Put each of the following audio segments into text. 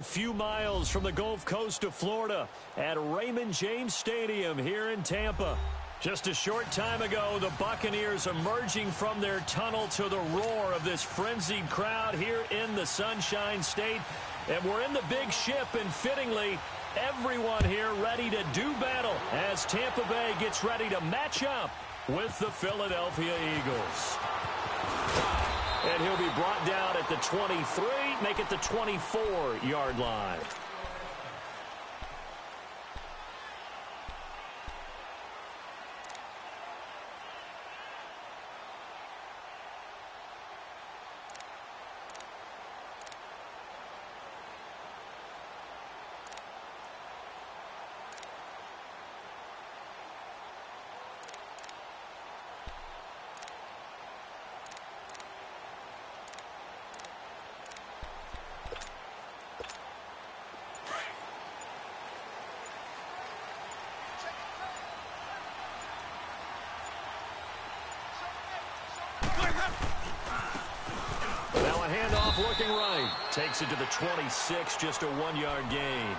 Few miles from the Gulf Coast of Florida at Raymond James Stadium here in Tampa. Just a short time ago, the Buccaneers emerging from their tunnel to the roar of this frenzied crowd here in the Sunshine State. And we're in the big ship, and fittingly, everyone here ready to do battle as Tampa Bay gets ready to match up with the Philadelphia Eagles. And he'll be brought down at the 23, make it the 24-yard line. Now a handoff looking right. Takes it to the 26, just a 1-yard gain.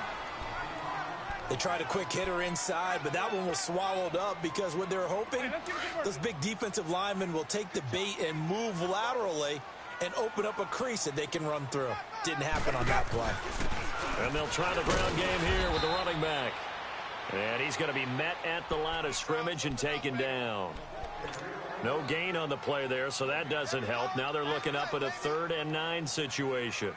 They tried a quick hitter inside, but that one was swallowed up because what they're hoping, those big defensive linemen will take the bait and move laterally and open up a crease that they can run through. Didn't happen on that play. And they'll try the ground game here with the running back. And he's going to be met at the line of scrimmage and taken down. No gain on the play there, so that doesn't help. Now they're looking up at a 3rd and 9 situation.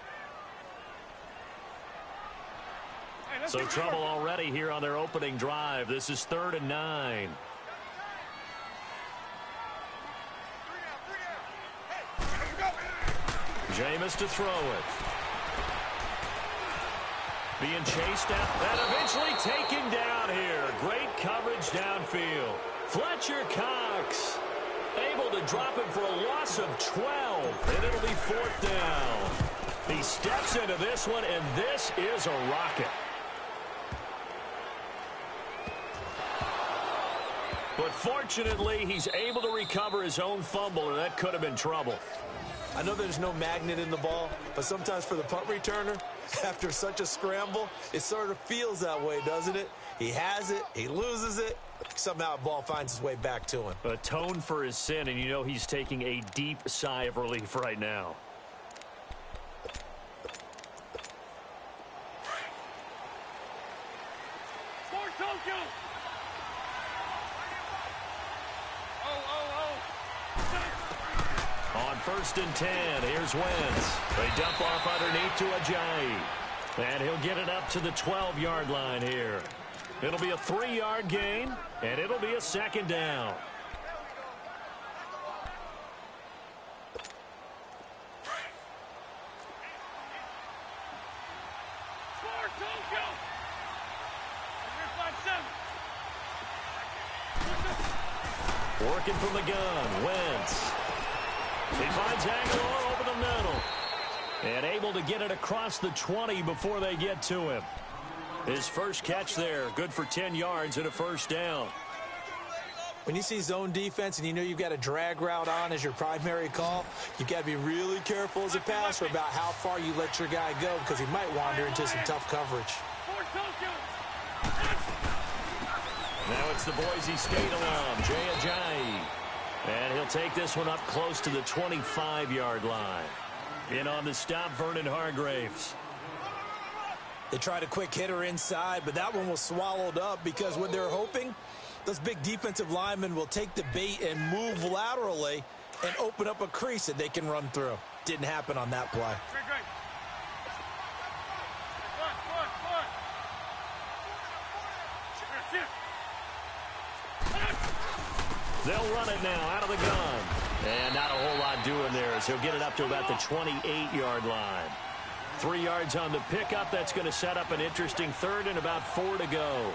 So trouble already here on their opening drive. This is 3rd and 9. Jameis to throw it. Being chased out and eventually taken down here. Great coverage downfield. Fletcher Cox able to drop him for a loss of 12, and it'll be 4th down. He steps into this one, and this is a rocket. But fortunately, he's able to recover his own fumble, or that could have been trouble. I know there's no magnet in the ball, but sometimes for the punt returner, after such a scramble, it sort of feels that way, doesn't it? He has it, he loses it, somehow the ball finds its way back to him. Atone for his sin, and you know he's taking a deep sigh of relief right now. On 1st and 10, here's Wentz. They dump off underneath to Ajayi. And he'll get it up to the 12-yard line here. It'll be a 3-yard gain, and it'll be a 2nd down. Working from the gun, Wentz. He finds Aguilar over the middle. And able to get it across the 20 before they get to him. His first catch there, good for 10 yards and a 1st down. When you see zone defense and you know you've got a drag route on as your primary call, you've got to be really careful as a passer about how far you let your guy go because he might wander into some tough coverage. Now it's the Boise State alum, Jay Ajayi. And he'll take this one up close to the 25-yard line. In on the stop, Vernon Hargreaves. They tried a quick hitter inside, but that one was swallowed up because what they're hoping, those big defensive linemen will take the bait and move laterally and open up a crease that they can run through. Didn't happen on that play. They'll run it now out of the gun. And not a whole lot doing there as he'll get it up to about the 28-yard line. 3 yards on the pickup. That's going to set up an interesting 3rd and about 4 to go.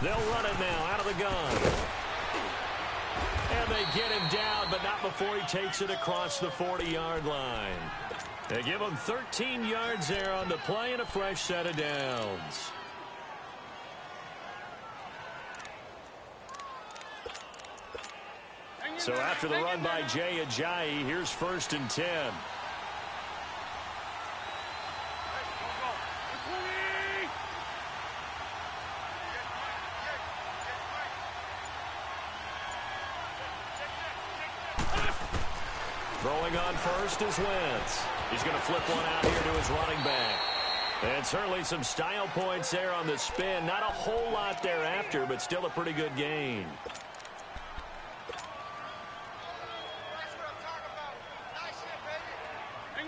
They'll run it now out of the gun. And they get him down, but not before he takes it across the 40-yard line. They give him 13 yards there on the play and a fresh set of downs. So after the run by Jay Ajayi, here's 1st and 10. Throwing on first is Wentz. He's going to flip one out here to his running back. And certainly some style points there on the spin. Not a whole lot thereafter, but still a pretty good gain.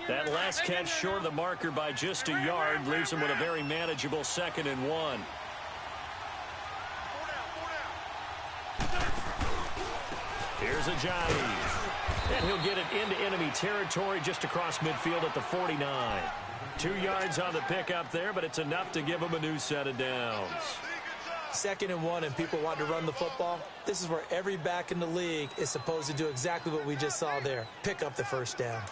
That last catch short of the marker by just a yard leaves him with a very manageable 2nd and 1. Here's Ajayi. And he'll get it into enemy territory just across midfield at the 49. 2 yards on the pickup there, but it's enough to give him a new set of downs. 2nd and 1 and people want to run the football. This is where every back in the league is supposed to do exactly what we just saw there. Pick up the 1st down.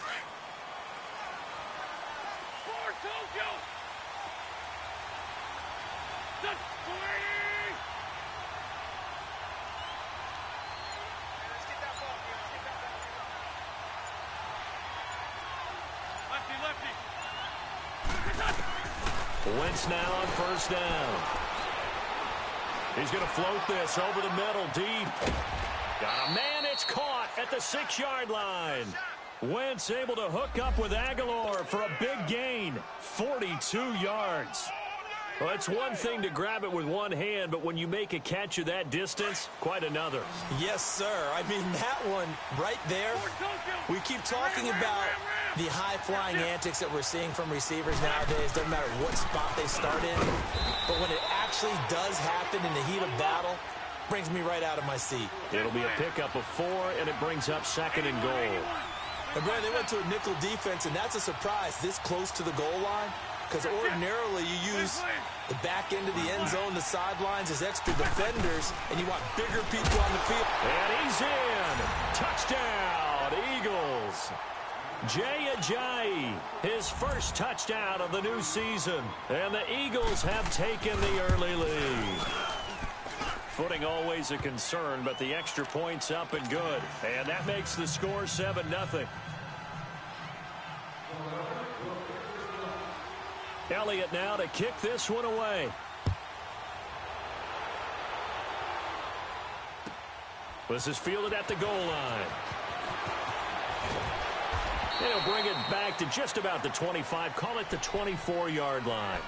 Wentz now on 1st down. He's going to float this over the middle, deep. Got a man, it's caught at the 6-yard line. Wentz able to hook up with Aguilar for a big gain, 42 yards. Well, it's one thing to grab it with one hand, but when you make a catch of that distance, quite another. Yes, sir. I mean, that one right there, we keep talking about the high-flying antics that we're seeing from receivers nowadays. Doesn't matter what spot they start in, but when it actually does happen in the heat of battle, brings me right out of my seat. It'll be a pickup of 4, and it brings up 2nd and goal. And Brian, they went to a nickel defense, and that's a surprise this close to the goal line, because ordinarily you use the back end of the end zone, the sidelines as extra defenders, and you want bigger people on the field. And he's in. Touchdown, Eagles. Jay Ajayi, his 1st touchdown of the new season. And the Eagles have taken the early lead. Footing always a concern, but the extra point's up and good. And that makes the score 7-0. Elliott now to kick this one away. This is fielded at the goal line. They'll bring it back to just about the 25. Call it the 24-yard line.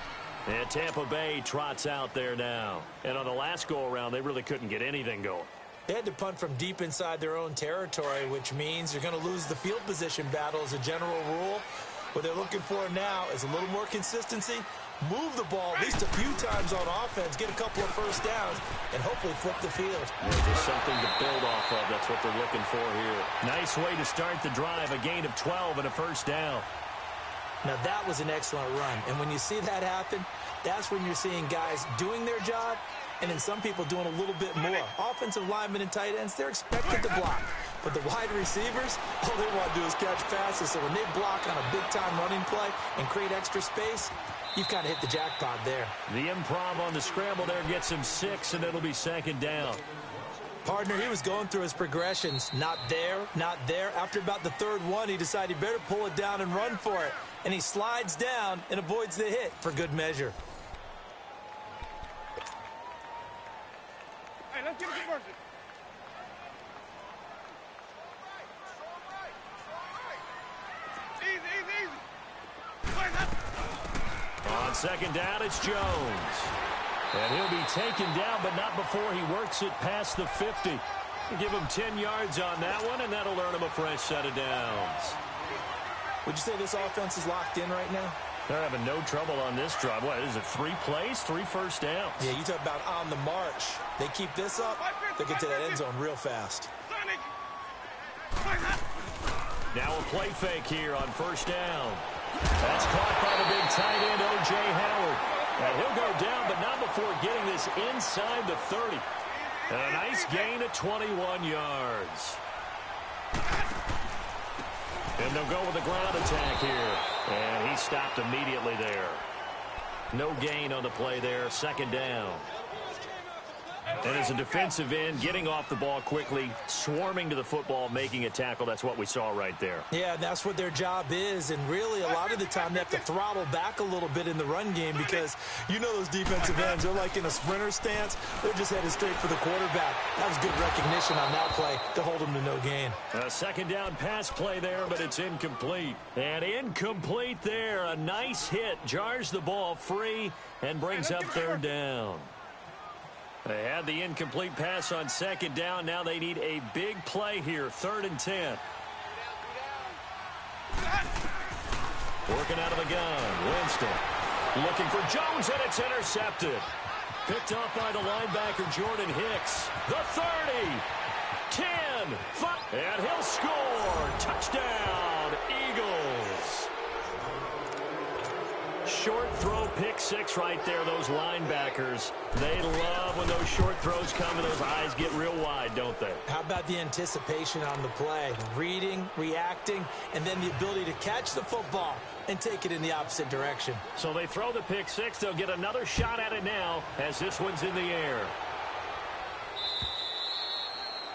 And Tampa Bay trots out there now. And on the last go-around, they really couldn't get anything going. They had to punt from deep inside their own territory, which means you're going to lose the field position battle as a general rule. What they're looking for now is a little more consistency, move the ball at least a few times on offense, get a couple of 1st downs, and hopefully flip the field. Yeah, just something to build off of. That's what they're looking for here. Nice way to start the drive, a gain of 12 and a 1st down. Now, that was an excellent run. And when you see that happen, that's when you're seeing guys doing their job and then some people doing a little bit more. Offensive linemen and tight ends, they're expected to block. But the wide receivers, all they want to do is catch passes. So when they block on a big-time running play and create extra space, you've kind of hit the jackpot there. The improv on the scramble there gets him 6, and it'll be 2nd down. Partner, he was going through his progressions. Not there, not there. After about the 3rd one, he decided he better pull it down and run for it. And he slides down and avoids the hit for good measure. Hey, let's get a conversion. On 2nd down, it's Jones. And he'll be taken down, but not before he works it past the 50. Give him 10 yards on that one, and that'll earn him a fresh set of downs. Would you say this offense is locked in right now? They're having no trouble on this drive. What is it, 3 plays, 3 1st downs? Yeah, you talk about on the march. They keep this up, they'll get to that end zone real fast. Now a play fake here on 1st down. That's caught by the big tight end, O.J. Howard. And he'll go down, but not before getting this inside the 30. And a nice gain of 21 yards. And they'll go with a ground attack here. And he stopped immediately there. No gain on the play there, 2nd down. And as a defensive end, getting off the ball quickly, swarming to the football, making a tackle, that's what we saw right there. Yeah, that's what their job is, and really a lot of the time they have to throttle back a little bit in the run game because you know those defensive ends, they're like in a sprinter stance. They're just headed straight for the quarterback. That was good recognition on that play to hold them to no gain. A second down pass play there, but it's incomplete. And incomplete there. A nice hit, jars the ball free, and brings up third down. They had the incomplete pass on second down. Now they need a big play here, 3rd and 10. Working out of the gun, Winston. Looking for Jones, and it's intercepted. Picked up by the linebacker, Jordan Hicks. The 30, 10, 5, and he'll score. Touchdown, Eagles. Short throw, pick six right there, those linebackers. They love when those short throws come and those eyes get real wide, don't they? How about the anticipation on the play? Reading, reacting, and then the ability to catch the football and take it in the opposite direction. So they throw the pick six. They'll get another shot at it now as this one's in the air.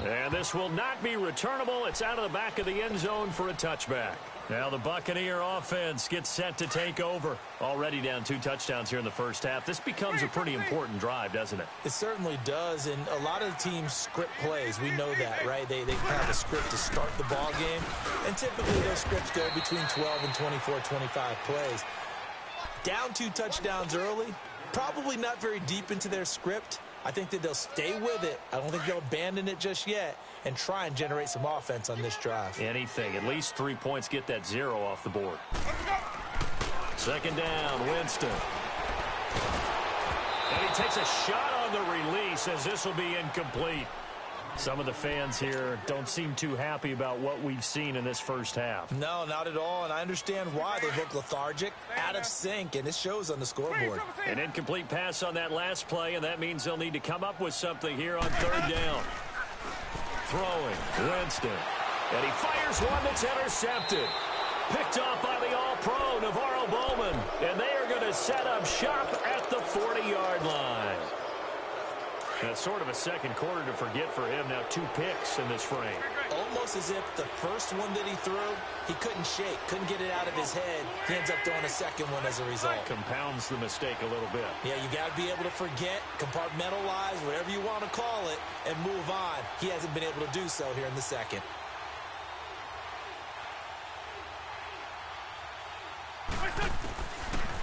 And this will not be returnable. It's out of the back of the end zone for a touchback. Now the Buccaneer offense gets set to take over. Already down 2 touchdowns here in the first half. This becomes a pretty important drive, doesn't it? It certainly does, and a lot of the teams script plays. We know that, right? They have a script to start the ball game, and typically those scripts go between 12 and 24, 25 plays. Down 2 touchdowns early, probably not very deep into their script. I think that they'll stay with it. I don't think they'll abandon it just yet and try and generate some offense on this drive. Anything. At least 3 points. Get that 0 off the board. Second down, Winston. And he takes a shot on the release as this will be incomplete. Some of the fans here don't seem too happy about what we've seen in this first half. No, not at all, and I understand why. They look lethargic, out of sync, and it shows on the scoreboard. An incomplete pass on that last play, and that means they'll need to come up with something here on 3rd down. Throwing, Winston. And he fires one that's intercepted. Picked off by the All-Pro, Navarro Bowman. And they are going to set up shop at the 40-yard line. That's sort of a second quarter to forget for him. Now 2 picks in this frame. Almost as if the first one that he threw, he couldn't shake, couldn't get it out of his head. He ends up throwing a second one as a result. Compounds the mistake a little bit. Yeah, you got to be able to forget, compartmentalize, whatever you want to call it, and move on. He hasn't been able to do so here in the second.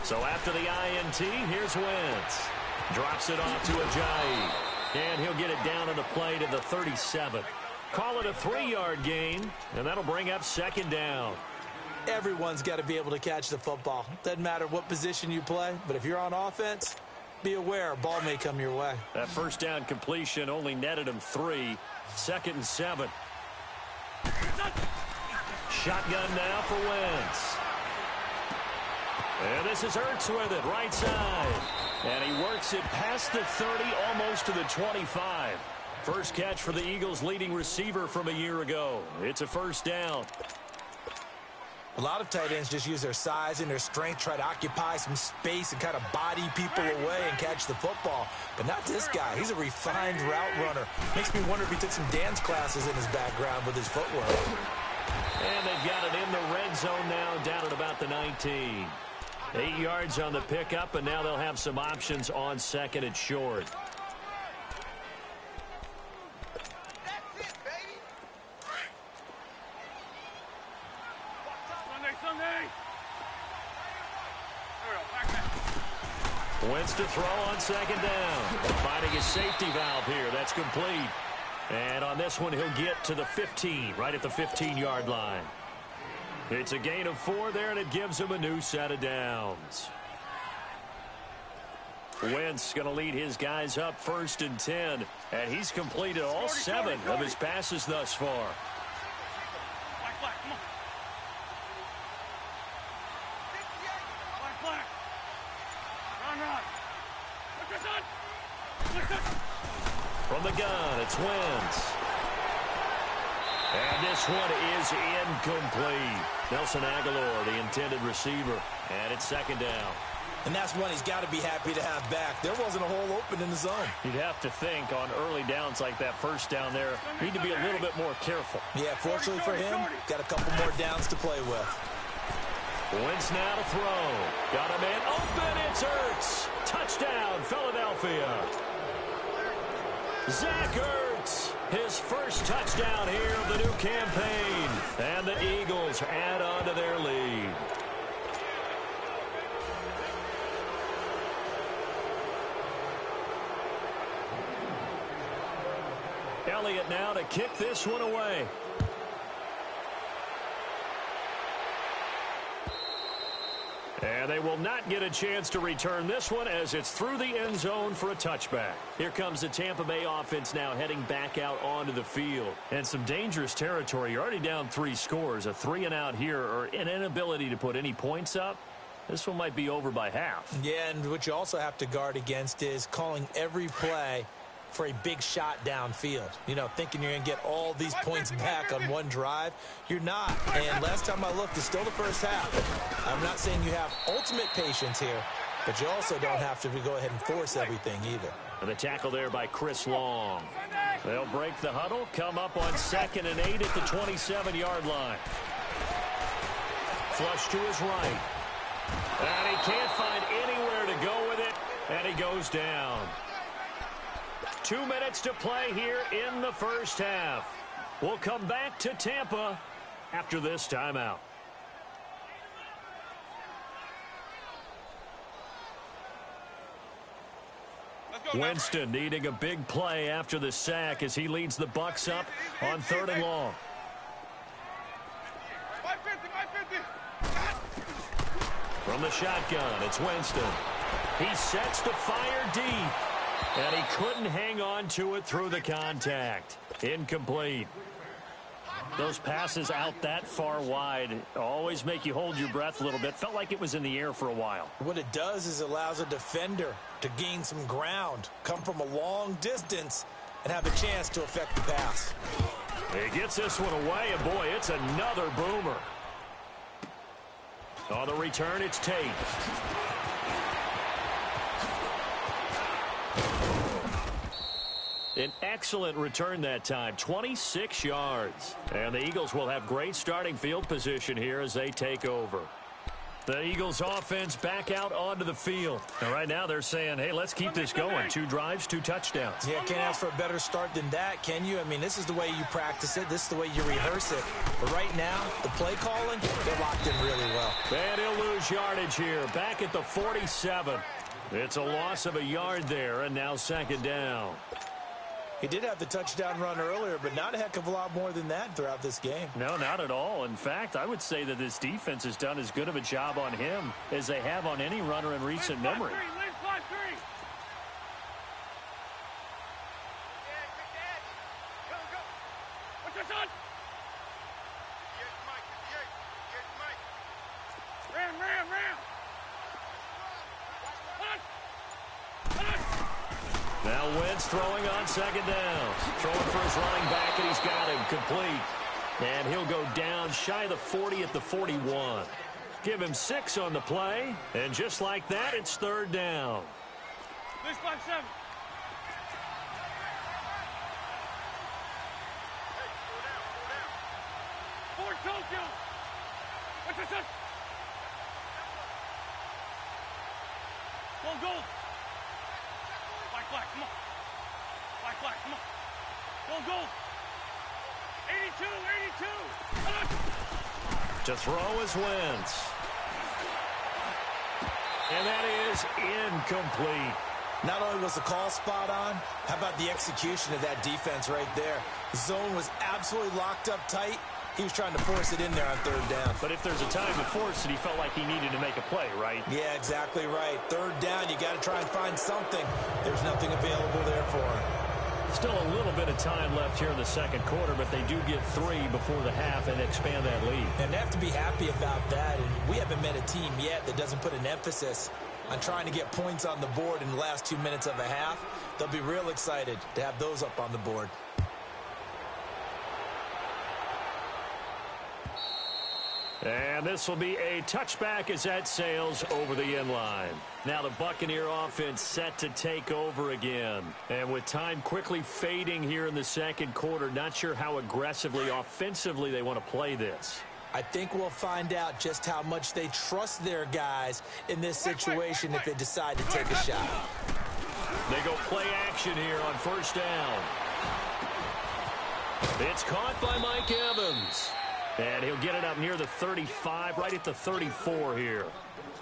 So after the INT, here's Wentz. Drops it off to Ajayi. And he'll get it down on the play to the 37. Call it a 3-yard gain, and that'll bring up second down. Everyone's got to be able to catch the football. Doesn't matter what position you play, but if you're on offense, be aware a ball may come your way. That first down completion only netted him 3. 2nd and 7. Shotgun now for Wentz. And this is Ertz with it, right side. And he works it past the 30, almost to the 25. First catch for the Eagles' leading receiver from a year ago. It's a first down. A lot of tight ends just use their size and their strength, try to occupy some space and kind of body people away and catch the football. But not this guy. He's a refined route runner. Makes me wonder if he took some dance classes in his background with his footwork. And they've got it in the red zone now, down at about the 19. 8 yards on the pickup, and now they'll have some options on second and short. Wentz to throw on second down. Finding his safety valve here. That's complete. And on this one, he'll get to the 15, right at the 15-yard line. It's a gain of 4 there, and it gives him a new set of downs. Wentz going to lead his guys up 1st and 10, and he's completed all 7 of his passes thus far. From the gun, it's Wentz. And this one is incomplete. Nelson Aguilar, the intended receiver. And it's second down. And that's one he's got to be happy to have back. There wasn't a hole open in the zone. You'd have to think on early downs like that first down there, need to be a little bit more careful. Yeah, fortunately for him, got a couple more downs to play with. Wentz now to throw. Got a man open. It's Ertz. Touchdown, Philadelphia. Zach Ertz, his first touchdown here of the new campaign. And the Eagles add on to their lead. Elliott now to kick this one away. And they will not get a chance to return this one as it's through the end zone for a touchback. Here comes the Tampa Bay offense now heading back out onto the field. And some dangerous territory. You're already down 3 scores. A 3-and-out here or an inability to put any points up. This one might be over by half. Yeah, and what you also have to guard against is calling every play for a big shot downfield. You know, thinking you're going to get all these points back on one drive. You're not. And last time I looked, it's still the first half. I'm not saying you have ultimate patience here, but you also don't have to go ahead and force everything either. And the tackle there by Chris Long. They'll break the huddle, come up on 2nd and 8 at the 27-yard line. Flush to his right. And he can't find anywhere to go with it, and he goes down. 2 minutes to play here in the first half. We'll come back to Tampa after this timeout. Winston needing a big play after the sack as he leads the Bucs up on 3rd and long. From the shotgun, it's Winston. He sets to fire deep. And he couldn't hang on to it through the contact. Incomplete. Those passes out that far wide always make you hold your breath a little bit. Felt like it was in the air for a while. What it does is it allows a defender to gain some ground, come from a long distance, and have a chance to affect the pass. He gets this one away, and boy, it's another boomer. On the return, it's Tate. An excellent return that time, 26 yards. And the Eagles will have great starting field position here as they take over. The Eagles offense back out onto the field. And right now they're saying, hey, let's keep this going. 2 drives, 2 touchdowns. Yeah, can't ask for a better start than that, can you? I mean, this is the way you practice it. This is the way you rehearse it. But right now, the play calling, they're locked in really well. And he'll lose yardage here, back at the 47. It's a loss of a yard there, and now 2nd down. He did have the touchdown run earlier, but not a heck of a lot more than that throughout this game. No, not at all. In fact, I would say that this defense has done as good of a job on him as they have on any runner in recent memory. Now Wentz throwing on 2nd down. Throwing for his running back, and he's got him complete. And he'll go down shy of the 40 at the 41. Give him 6 on the play. And just like that, it's 3rd down. This 5-7. Forward, Tokyo. What's this? Goal. Black, come on. Black, come on. Goal. 82. To throw is Wentz. And that is incomplete. Not only was the call spot on, how about the execution of that defense right there? The zone was absolutely locked up tight. He was trying to force it in there on 3rd down. But if there's a time to force it, he felt like he needed to make a play, right? Yeah, exactly right. 3rd down, you got to try and find something. There's nothing available there for him. Still a little bit of time left here in the 2nd quarter, but they do get 3 before the half and expand that lead. And they have to be happy about that. And we haven't met a team yet that doesn't put an emphasis on trying to get points on the board in the last 2 minutes of a half. They'll be real excited to have those up on the board. And this will be a touchback as that sails over the end line. Now the Buccaneer offense set to take over again. And with time quickly fading here in the second quarter, not sure how aggressively, offensively they want to play this. I think we'll find out just how much they trust their guys in this situation if they decide to take a shot. They go play action here on first down. It's caught by Mike Evans. And he'll get it up near the 35, right at the 34 here.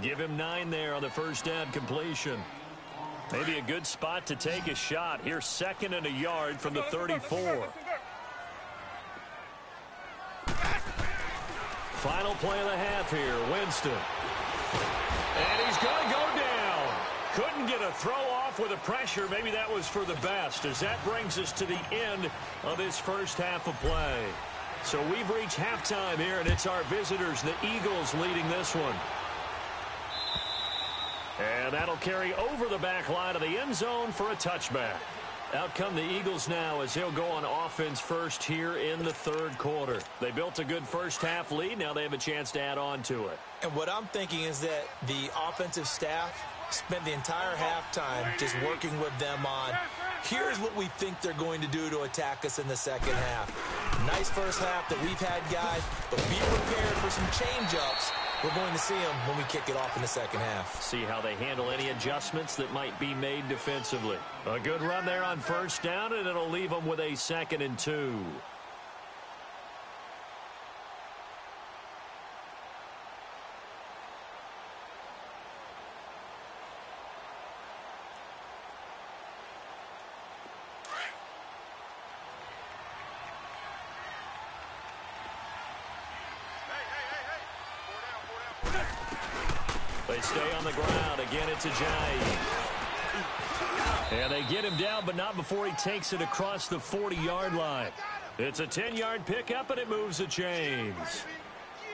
Give him 9 there on the first down completion. Maybe a good spot to take a shot. Here's 2nd and a yard from the 34. Final play of the half here, Winston. And he's going to go down. Couldn't get a throw off with the pressure. Maybe that was for the best, as that brings us to the end of this first half of play. So we've reached halftime here, and it's our visitors, the Eagles, leading this one. And that'll carry over the back line of the end zone for a touchback. Out come the Eagles now as they'll go on offense first here in the third quarter. They built a good first half lead. Now they have a chance to add on to it. And what I'm thinking is that the offensive staff spent the entire halftime just working with them on, here's what we think they're going to do to attack us in the second half. Nice first half that we've had, guys, but be prepared for some change-ups. We're going to see them when we kick it off in the second half. See how they handle any adjustments that might be made defensively. A good run there on first down, and it'll leave them with a 2nd and 2. They stay on the ground. Again, it's Ajayi. And they get him down, but not before he takes it across the 40-yard line. It's a 10-yard pickup, and it moves the chains.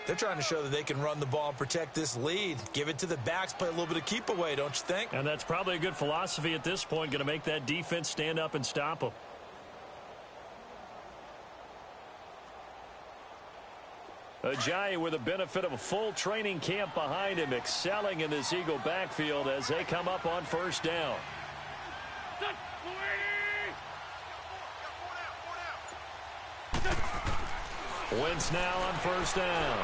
They're trying to show that they can run the ball and protect this lead. Give it to the backs, play a little bit of keep away, don't you think? And that's probably a good philosophy at this point, going to make that defense stand up and stop them. Ajayi with the benefit of a full training camp behind him, excelling in this Eagle backfield as they come up on first down. Wentz now on first down.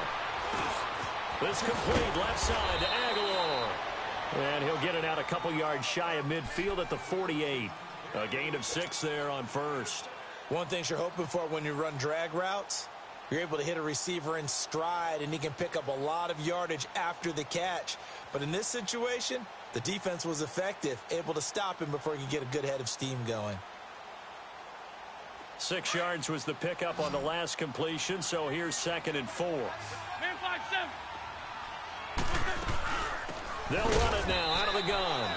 This complete left side to Aguilar. And he'll get it out a couple yards shy of midfield at the 48. A gain of 6 there on first. One thing you're hoping for when you run drag routes, you're able to hit a receiver in stride, and he can pick up a lot of yardage after the catch. But in this situation, the defense was effective, able to stop him before he could get a good head of steam going. 6 yards was the pickup on the last completion, so here's 2nd and 4. Man 5-7. They'll run it now out of the gun.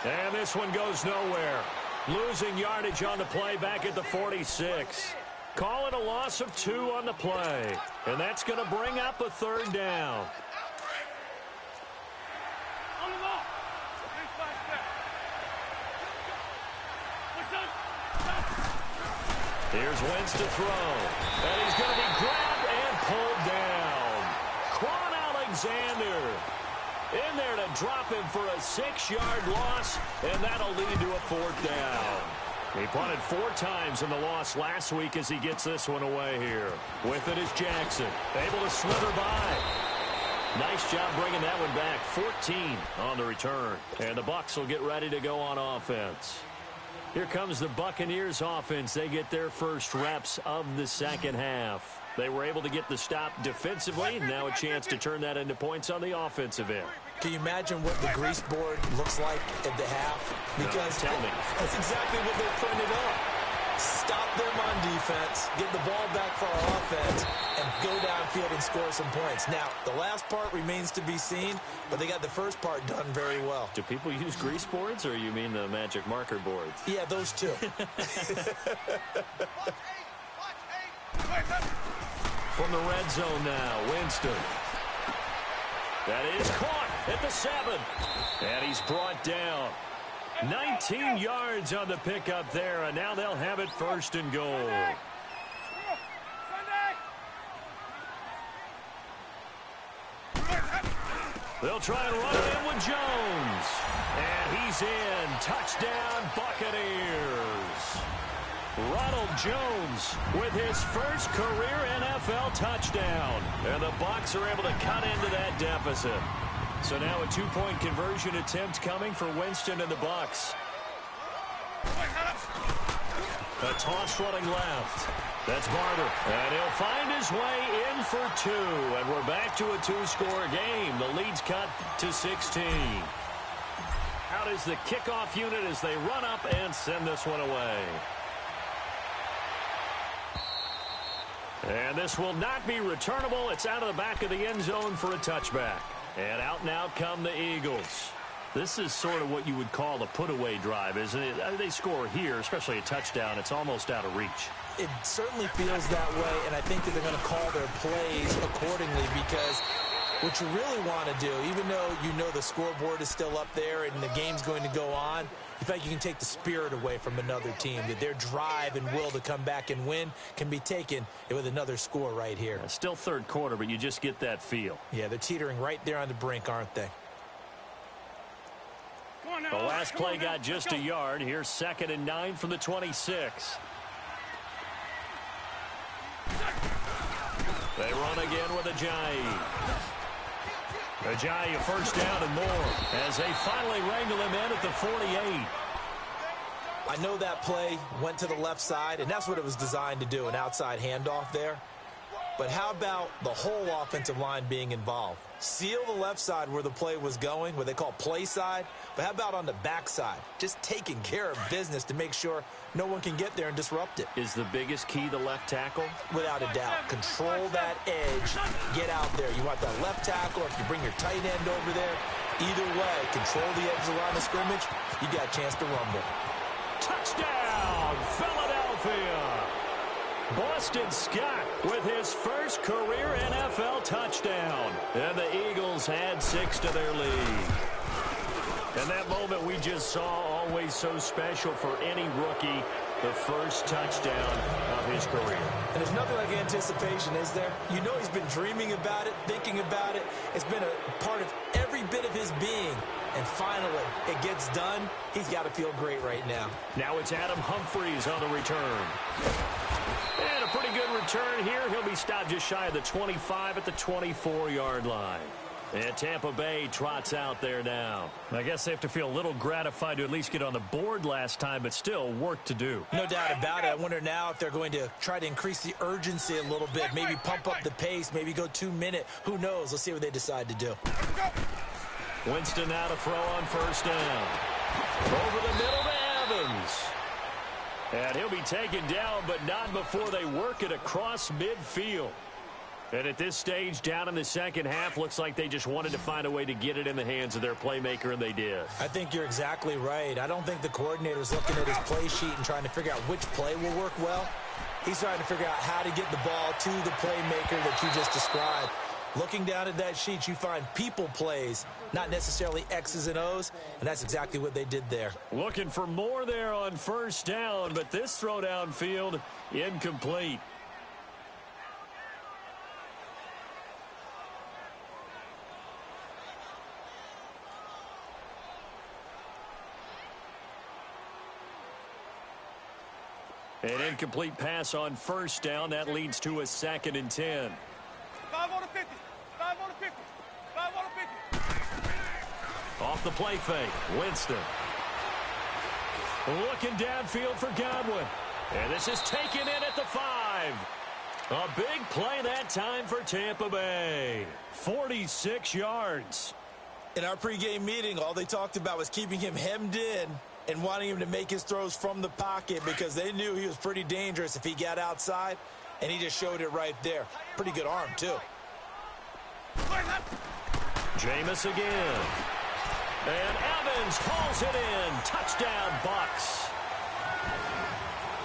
And this one goes nowhere. Losing yardage on the play back at the 46. Call it a loss of 2 on the play. And that's going to bring up a 3rd down. On the ball. Man 5-7. Here's Wentz to throw. And he's going to be grabbed and pulled down. Quan Alexander in there to drop him for a 6-yard loss, and that'll lead to a 4th down. He punted 4 times in the loss last week as he gets this one away here. With it is Jackson, able to slither by. Nice job bringing that one back. 14 on the return. And the Bucs will get ready to go on offense. Here comes the Buccaneers offense. They get their first reps of the second half. They were able to get the stop defensively. Now a chance to turn that into points on the offensive end. Can you imagine what the grease board looks like at the half? Because tell me. That's exactly what they printed up. Stop them on defense, get the ball back for our offense, and go downfield and score some points. Now, the last part remains to be seen, but they got the first part done very well. Do people use grease boards, or you mean the magic marker boards? Yeah, those two. From the red zone now, Winston. That is caught at the 7. And he's brought down. 19 yards on the pickup there, and now they'll have it 1st and goal. They'll try and run it in with Jones. And he's in. Touchdown, Buccaneers. Ronald Jones with his first career NFL touchdown. And the Bucs are able to cut into that deficit. So now a two-point conversion attempt coming for Winston and the Bucs. A toss running left. That's Barber. And he'll find his way in for two. And we're back to a two-score game. The lead's cut to 16. Out is the kickoff unit as they run up and send this one away. And this will not be returnable. It's out of the back of the end zone for a touchback. And out and out come the Eagles. This is sort of what you would call a put-away drive, isn't it? They score here, especially a touchdown. It's almost out of reach. It certainly feels that way, and I think that they're going to call their plays accordingly because what you really want to do, even though you know the scoreboard is still up there and the game's going to go on, you feel like you can take the spirit away from another team, that their drive and will to come back and win can be taken with another score right here. Yeah, still third quarter, but you just get that feel. Yeah, they're teetering right there on the brink, aren't they? The last play got just a yard. Here's 2nd and 9 from the 26. They run again with Ajayi. Ajayi a first down and more as they finally wrangle him in at the 48. I know that play went to the left side, and that's what it was designed to do, an outside handoff there. But how about the whole offensive line being involved? Seal the left side where the play was going, what they call play side. But how about on the back side? Just taking care of business to make sure no one can get there and disrupt it. Is the biggest key the left tackle? Without a doubt. Control that edge. Get out there. You want that left tackle, or if you bring your tight end over there, either way, control the edge of the line of scrimmage, you got a chance to rumble. Touchdown, Philadelphia! Boston Scott with his first career NFL touchdown. And the Eagles add 6 to their lead. And that moment we just saw, always so special for any rookie, the first touchdown of his career. And there's nothing like anticipation, is there? You know he's been dreaming about it, thinking about it. It's been a part of every bit of his being. And finally, it gets done. He's got to feel great right now. Now it's Adam Humphries on the return. And a pretty good return here. He'll be stopped just shy of the 25 at the 24-yard line. And Tampa Bay trots out there now. I guess they have to feel a little gratified to at least get on the board last time, but still work to do. No doubt about it. I wonder now if they're going to try to increase the urgency a little bit, maybe pump up the pace, maybe go 2-minute. Who knows? Let's see what they decide to do. Winston now to throw on first down. Over the middle to Evans. And he'll be taken down, but not before they work it across midfield. And at this stage, down in the second half, looks like they just wanted to find a way to get it in the hands of their playmaker, and they did. I think you're exactly right. I don't think the coordinator's looking at his play sheet and trying to figure out which play will work well. He's trying to figure out how to get the ball to the playmaker that you just described. Looking down at that sheet, you find people plays, not necessarily X's and O's, and that's exactly what they did there. Looking for more there on first down, but this throw downfield incomplete. An incomplete pass on first down. That leads to a 2nd and 10. 5 on the 50. 5 on the 50. 5 on the 50. Off the play fake, Winston. Looking downfield for Godwin. And this is taken in at the 5. A big play that time for Tampa Bay. 46 yards. In our pregame meeting, all they talked about was keeping him hemmed in and wanting him to make his throws from the pocket because they knew he was pretty dangerous if he got outside, and he just showed it right there. Pretty good arm, too. Jameis again. And Evans hauls it in. Touchdown, Bucs.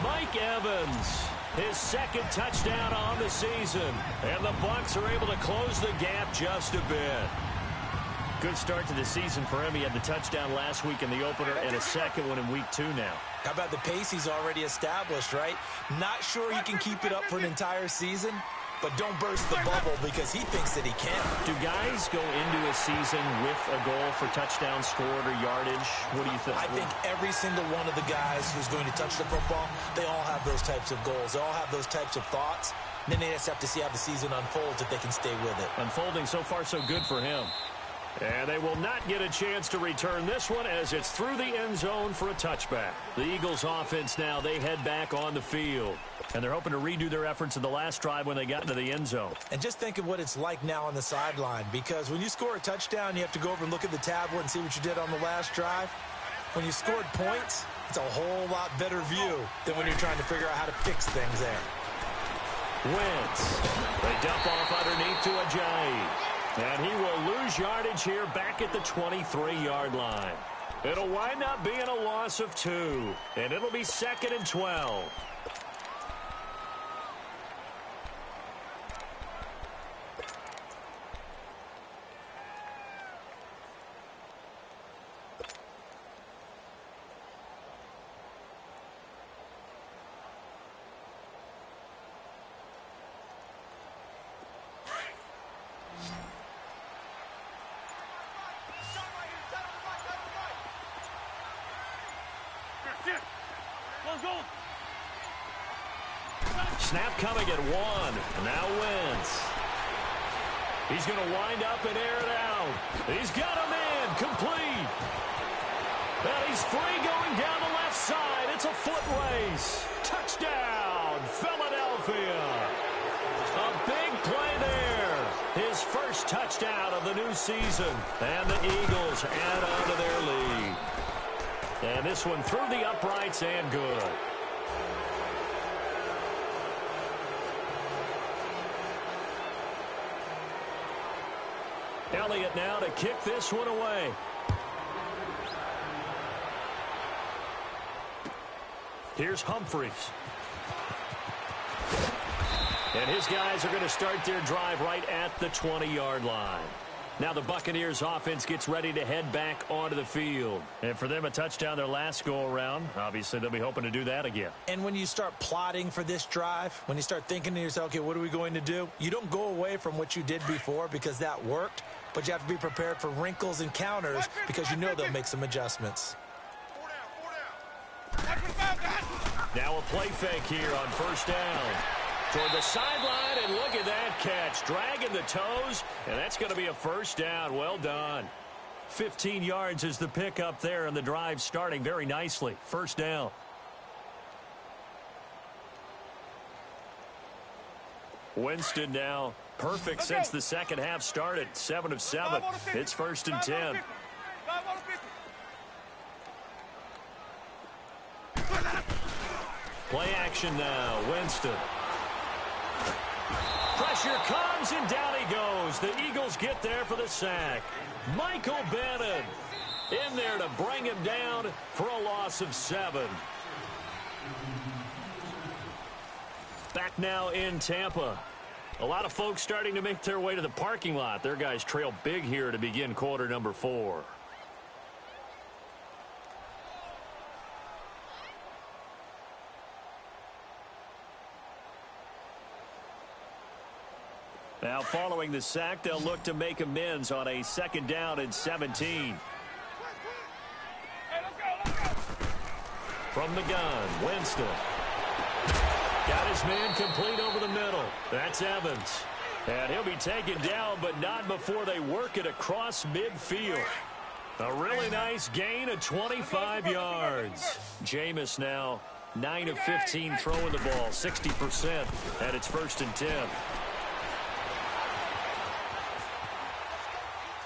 Mike Evans, his 2nd touchdown on the season. And the Bucs are able to close the gap just a bit. Good start to the season for him. He had the touchdown last week in the opener and a 2nd one in week 2 now. How about the pace he's already established, right? Not sure he can keep it up for an entire season, but don't burst the bubble because he thinks that he can. Do guys go into a season with a goal for touchdown scored or yardage? What do you think? I think every single one of the guys who's going to touch the football, they all have those types of goals. They all have those types of thoughts. And then they just have to see how the season unfolds if they can stay with it. Unfolding so far so good for him. And they will not get a chance to return this one as it's through the end zone for a touchback. The Eagles offense now, they head back on the field. And they're hoping to redo their efforts in the last drive when they got into the end zone. And just think of what it's like now on the sideline, because when you score a touchdown, you have to go over and look at the tablet and see what you did on the last drive. When you scored points, it's a whole lot better view than when you're trying to figure out how to fix things there. Wentz. They dump off underneath to Ajayi. And he will lose yardage here back at the 23-yard line. It'll wind up being a loss of 2. And it'll be 2nd and 12. Snap coming at 1. Now Wentz. He's going to wind up and air it out. He's got a man complete. And he's free going down the left side. It's a foot race. Touchdown, Philadelphia. A big play there. His first touchdown of the new season. And the Eagles add on to their lead. And this one through the uprights and good. Elliott now to kick this one away. Here's Humphries. And his guys are going to start their drive right at the 20-yard line. Now the Buccaneers offense gets ready to head back onto the field. And for them, a touchdown their last go-around. Obviously, they'll be hoping to do that again. And when you start plotting for this drive, when you start thinking to yourself, okay, what are we going to do? You don't go away from what you did before because that worked, but you have to be prepared for wrinkles and counters because you know they'll make some adjustments. Now a play fake here on first down. Toward the sideline, and look at that catch. Dragging the toes, and that's going to be a first down. Well done. 15 yards is the pickup there, and the drive starting very nicely. First down. Winston now perfect since the second half started. 7 of 7. It's 1st and 10. Play action now. Winston. Pressure comes, and down he goes. The Eagles get there for the sack. Michael Bennett in there to bring him down for a loss of 7. Back now in Tampa. A lot of folks starting to make their way to the parking lot. Their guys trail big here to begin quarter number 4. Now following the sack, they'll look to make amends on a 2nd down and 17. From the gun, Winston. Got his man complete over the middle. That's Evans. And he'll be taken down, but not before they work it across midfield. A really nice gain of 25 yards. Jameis now 9 of 15 throwing the ball, 60%, and it's 1st and 10.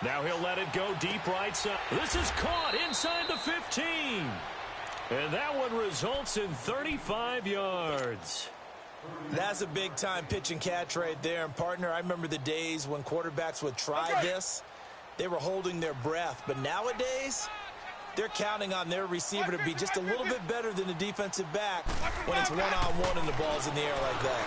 Now he'll let it go deep right side. This is caught inside the 15. And that one results in 35 yards. That's a big-time pitch and catch right there. And, partner, I remember the days when quarterbacks would try this. They were holding their breath. But nowadays, they're counting on their receiver to be just a little bit better than the defensive back when it's one-on-one and the ball's in the air like that.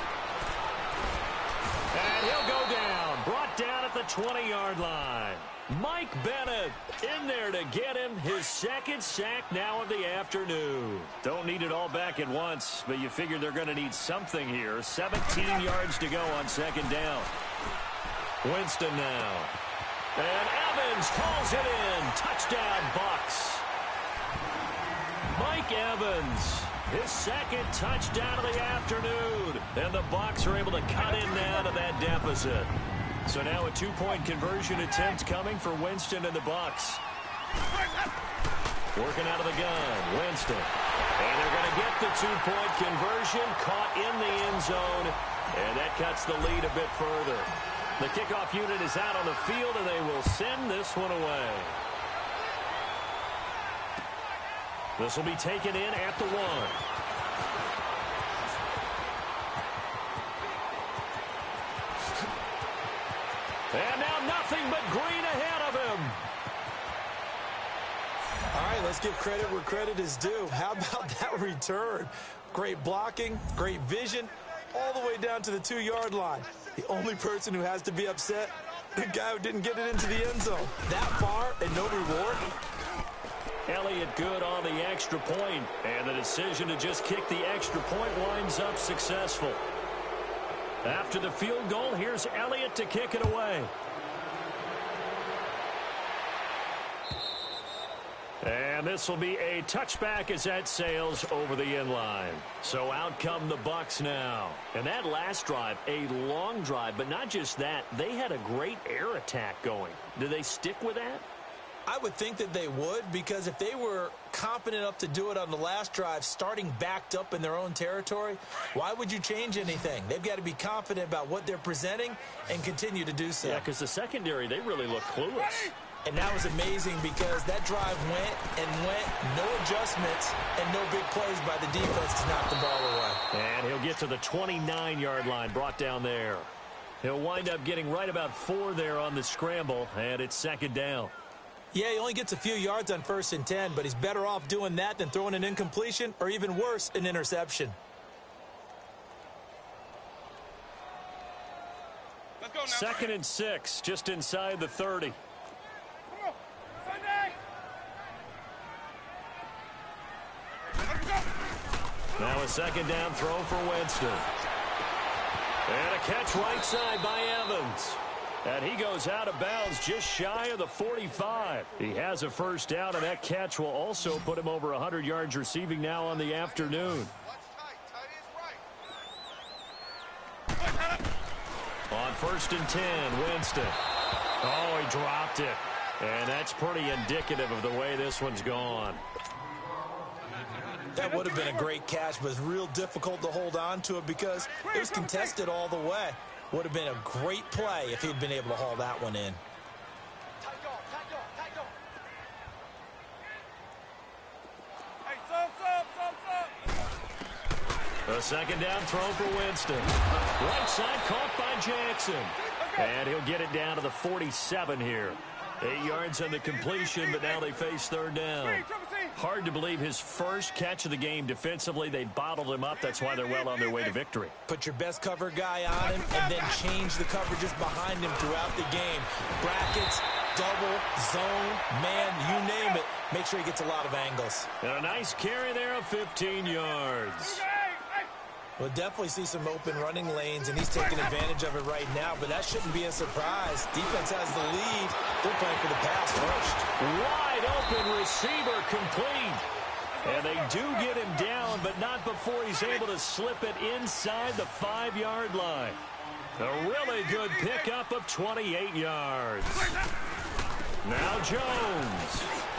And he'll go down. Brought down at the 20-yard line. Mike Bennett in there to get him his second sack now of the afternoon. Don't need it all back at once, but you figure they're going to need something here. 17 yards to go on second down. Winston now. And Evans calls it in. Touchdown, Bucs. Mike Evans, his second touchdown of the afternoon. And the Bucs are able to cut in now to that deficit. So now a two-point conversion attempt coming for Winston and the Bucs. Working out of the gun, Winston. And they're going to get the two-point conversion, caught in the end zone, and that cuts the lead a bit further. The kickoff unit is out on the field, and they will send this one away. This will be taken in at the 1. And now nothing but green ahead of him. All right, let's give credit where credit is due. How about that return? Great blocking, great vision, all the way down to the 2-yard line. The only person who has to be upset, the guy who didn't get it into the end zone. That far and no reward. Elliott good on the extra point, and the decision to just kick the extra point winds up successful. After the field goal, here's Elliott to kick it away. And this will be a touchback as that sails over the end line. So out come the Bucs now. And that last drive, a long drive, but not just that. They had a great air attack going. Do they stick with that? I would think that they would, because if they were confident enough to do it on the last drive, starting backed up in their own territory, why would you change anything? They've got to be confident about what they're presenting and continue to do so. Yeah, because the secondary, they really look clueless. And that was amazing because that drive went and went, no adjustments, and no big plays by the defense to knock the ball away. And he'll get to the 29-yard line, brought down there. He'll wind up getting right about 4 there on the scramble, and it's second down. Yeah, he only gets a few yards on 1st and 10, but he's better off doing that than throwing an incompletion or even worse, an interception. Let's go now. 2nd and 6, just inside the 30. Come on. Sunday. Let's go. Now a second down throw for Winston. And a catch right side by Evans. And he goes out of bounds just shy of the 45. He has a first down, and that catch will also put him over 100 yards receiving now on the afternoon. On 1st and 10, Winston. Oh, he dropped it. And that's pretty indicative of the way this one's gone. That would have been a great catch, but it's real difficult to hold on to it because it was contested all the way. Would have been a great play if he'd been able to haul that one in. A second down throw for Winston. Right side caught by Jackson. And he'll get it down to the 47 here. 8 yards on the completion, but now they face 3rd down. Hard to believe his first catch of the game defensively. They bottled him up. That's why they're well on their way to victory. Put your best cover guy on him and then change the coverages behind him throughout the game. Brackets, double, zone, man, you name it. Make sure he gets a lot of angles. And a nice carry there of 15 yards. We'll definitely see some open running lanes, and he's taking advantage of it right now, but that shouldn't be a surprise. Defense has the lead. They're playing for the pass first. Wide open receiver complete. And they do get him down, but not before he's able to slip it inside the 5-yard line. A really good pickup of 28 yards. Now Jones.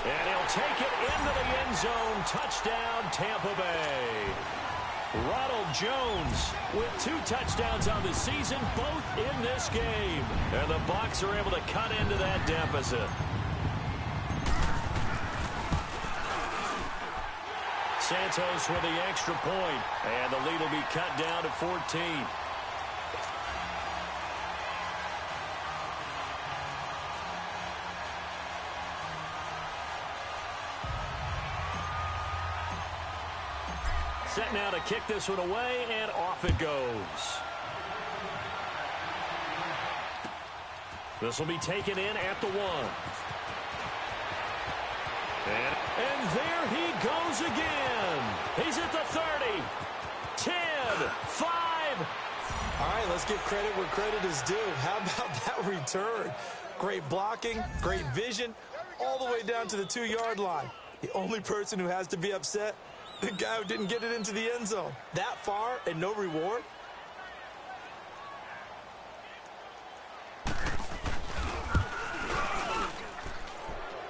And he'll take it into the end zone. Touchdown, Tampa Bay. Ronald Jones with 2 touchdowns on the season, both in this game. And the Bucs are able to cut into that deficit. Santos with the extra point, and the lead will be cut down to 14. Set now to kick this one away, and off it goes. This will be taken in at the 1. And there he goes again. He's at the 30, 10, 5. All right, let's give credit where credit is due. How about that return? Great blocking, great vision, all the way down to the 2-yard line. The only person who has to be upset, the guy who didn't get it into the end zone. That far and no reward?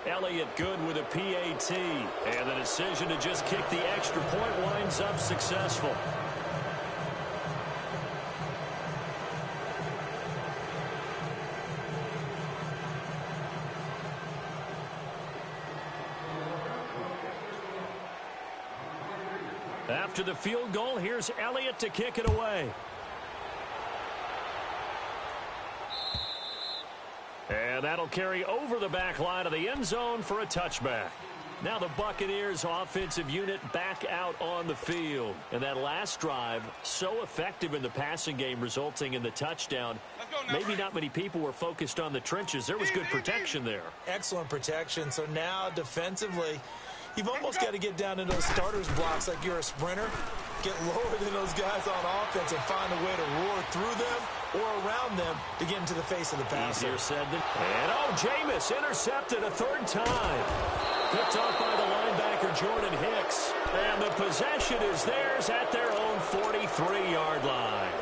Elliott good with a PAT. And the decision to just kick the extra point winds up successful. After the field goal, here's Elliott to kick it away. And that'll carry over the back line of the end zone for a touchback. Now the Buccaneers offensive unit back out on the field. And that last drive, so effective in the passing game, resulting in the touchdown. Maybe not many people were focused on the trenches. There was good protection there. Excellent protection. So now defensively, you've almost got to get down in those starters blocks like you're a sprinter. Get lower than those guys on offense and find a way to roar through them or around them to get into the face of the passer. Easier said than... And Jameis intercepted a 3rd time. Picked off by the linebacker Jordan Hicks. And the possession is theirs at their own 43-yard line.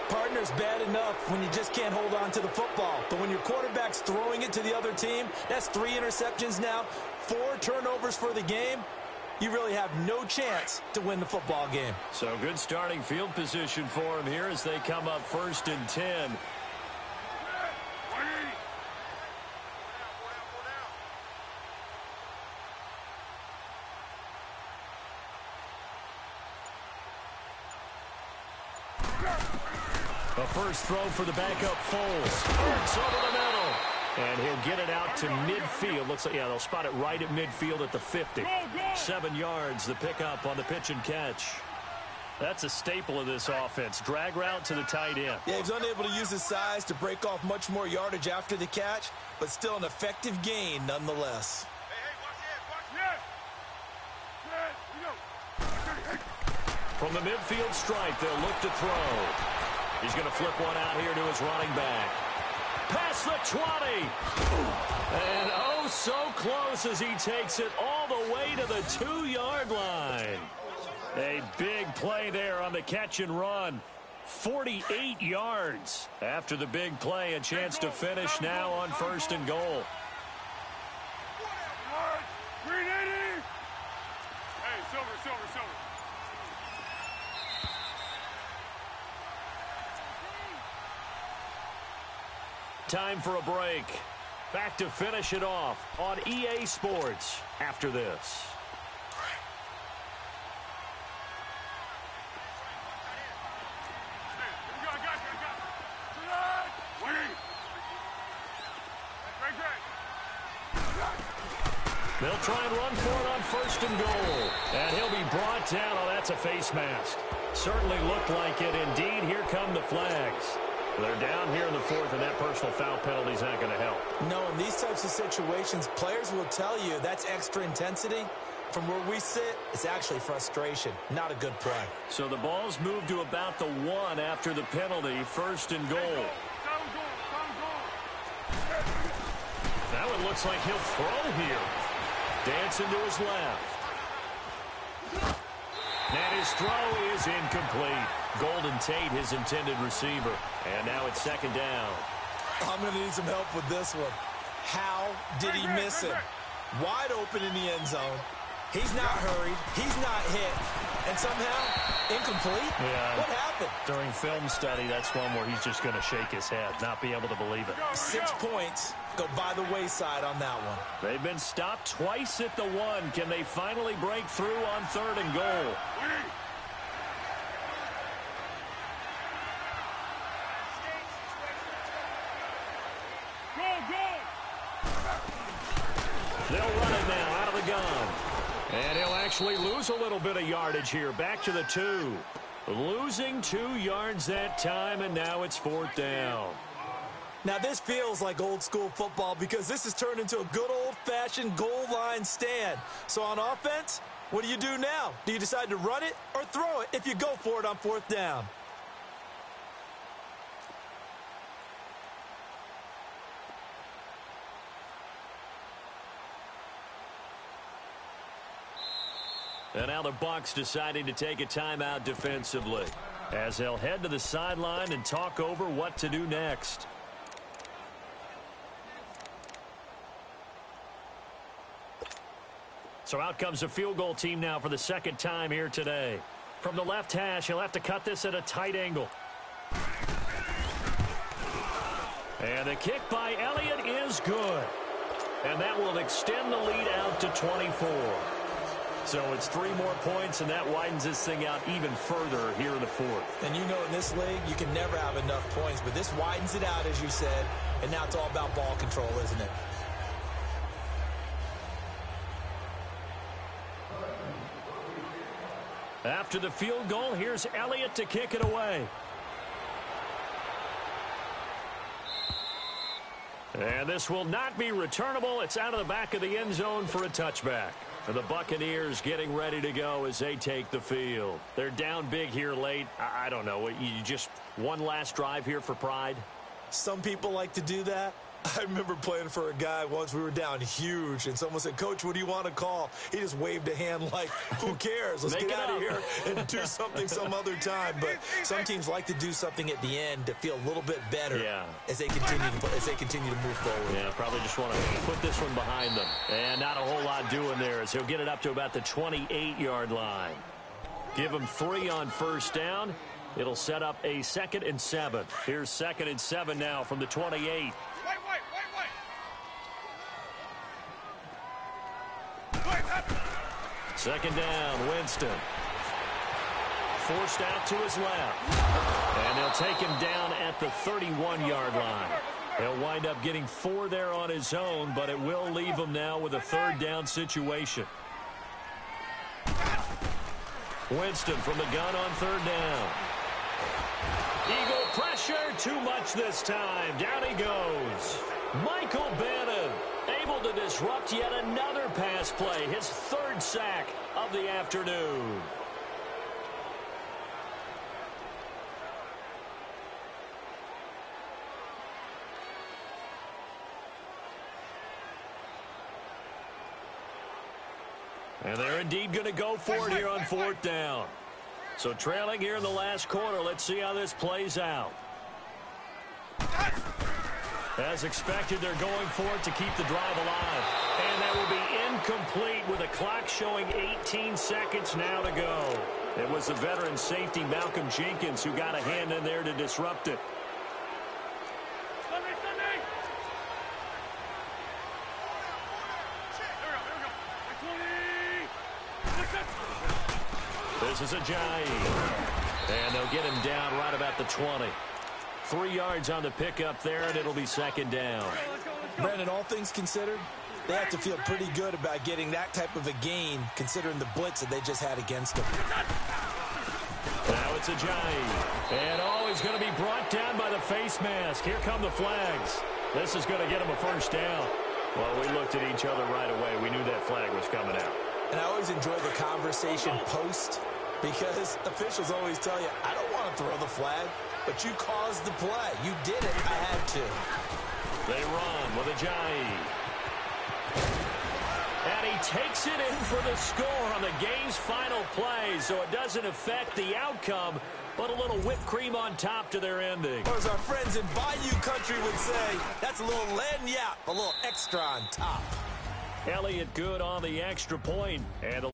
Partner's bad enough when you just can't hold on to the football. But when your quarterback's throwing it to the other team, that's 3 interceptions now, 4 turnovers for the game. You really have no chance to win the football game. So good starting field position for him here as they come up 1st and 10. The first throw for the backup Foles. Hurts over the middle. And he'll get it out to midfield. Looks like, yeah, they'll spot it right at midfield at the 50. 7 yards, the pickup on the pitch and catch. That's a staple of this offense. Drag route to the tight end. Yeah, he's unable to use his size to break off much more yardage after the catch, but still an effective gain nonetheless. From the midfield stripe, they'll look to throw. He's going to flip one out here to his running back. Past the 20. And oh, so close as he takes it all the way to the 2-yard line. A big play there on the catch and run. 48 yards. After the big play, a chance to finish now on 1st and goal. Hey, Silver. Time for a break. Back to finish it off on EA Sports after this. They'll try and run for it on 1st and goal. And he'll be brought down. Oh, that's a face mask. Certainly looked like it. Indeed, here come the flags. They're down here in the 4th, and that personal foul penalty is not going to help. No, in these types of situations, players will tell you that's extra intensity. From where we sit, it's actually frustration, not a good play. So the ball's moved to about the 1 after the penalty, 1st and goal. That one looks like he'll throw here. Dancing to his left. And his throw is incomplete. Golden Tate, his intended receiver. And now it's 2nd down. I'm going to need some help with this one. How did he miss it? Wide open in the end zone. He's not hurried. He's not hit. And somehow, incomplete? Yeah. What happened? During film study, that's one where he's just going to shake his head, not be able to believe it. 6 points go by the wayside on that one. They've been stopped twice at the 1. Can they finally break through on 3rd and goal? They'll run it now out of the gun. And he'll actually lose a little bit of yardage here. Back to the 2. Losing 2 yards that time, and now it's 4th down. Now, this feels like old-school football because this has turned into a good old-fashioned goal line stand. So on offense, what do you do now? Do you decide to run it or throw it if you go for it on 4th down? And now the Bucs deciding to take a timeout defensively as they'll head to the sideline and talk over what to do next. So out comes the field goal team now for the 2nd time here today. From the left hash, he'll have to cut this at a tight angle. And the kick by Elliott is good. And that will extend the lead out to 24. So it's 3 more points, and that widens this thing out even further here in the 4th. And you know in this league, you can never have enough points, but this widens it out, as you said, and now it's all about ball control, isn't it? After the field goal, here's Elliott to kick it away. And this will not be returnable. It's out of the back of the end zone for a touchback. And the Buccaneers getting ready to go as they take the field. They're down big here late. I don't know. You just one last drive here for pride? Some people like to do that. I remember playing for a guy once. We were down huge, and someone said, "Coach, what do you want to call?" He just waved a hand like, who cares? Let's get out of here and do something some other time. But some teams like to do something at the end to feel a little bit better as they continue to move forward. Yeah, probably just want to put this one behind them. And not a whole lot doing there as he'll get it up to about the 28-yard line. Give him 3 on 1st down. It'll set up a 2nd and 7. Here's 2nd and 7 now from the 28. Second down, Winston. Forced out to his left. And they'll take him down at the 31-yard line. He'll wind up getting 4 there on his own, but it will leave him now with a 3rd down situation. Winston from the gun on 3rd down. Eagle pressure, too much this time. Down he goes. Michael Bannon able to disrupt yet another pass play. His 3rd sack of the afternoon. And they're indeed going to go for it here on 4th down. So trailing here in the last quarter. Let's see how this plays out. As expected, they're going for it to keep the drive alive. And that will be incomplete with a clock showing 18 seconds now to go. It was the veteran safety Malcolm Jenkins who got a hand in there to disrupt it. This is Ajayi. And they'll get him down right about the 20. 3 yards on the pickup there, and it'll be 2nd down. Brandon, all things considered, they have to feel pretty good about getting that type of a gain, considering the blitz that they just had against them. Now it's Ajayi. And he's going to be brought down by the face mask. Here come the flags. This is going to get him a 1st down. Well, we looked at each other right away. We knew that flag was coming out. And I always enjoy the conversation post, because officials always tell you, I don't want to throw the flag, but you caused the play. You did it. I had to. They run with Ajayi. And he takes it in for the score on the game's final play, so it doesn't affect the outcome, but a little whipped cream on top to their ending. Or as our friends in Bayou Country would say, that's a little lagniappe, a little extra on top. Elliott good on the extra point. And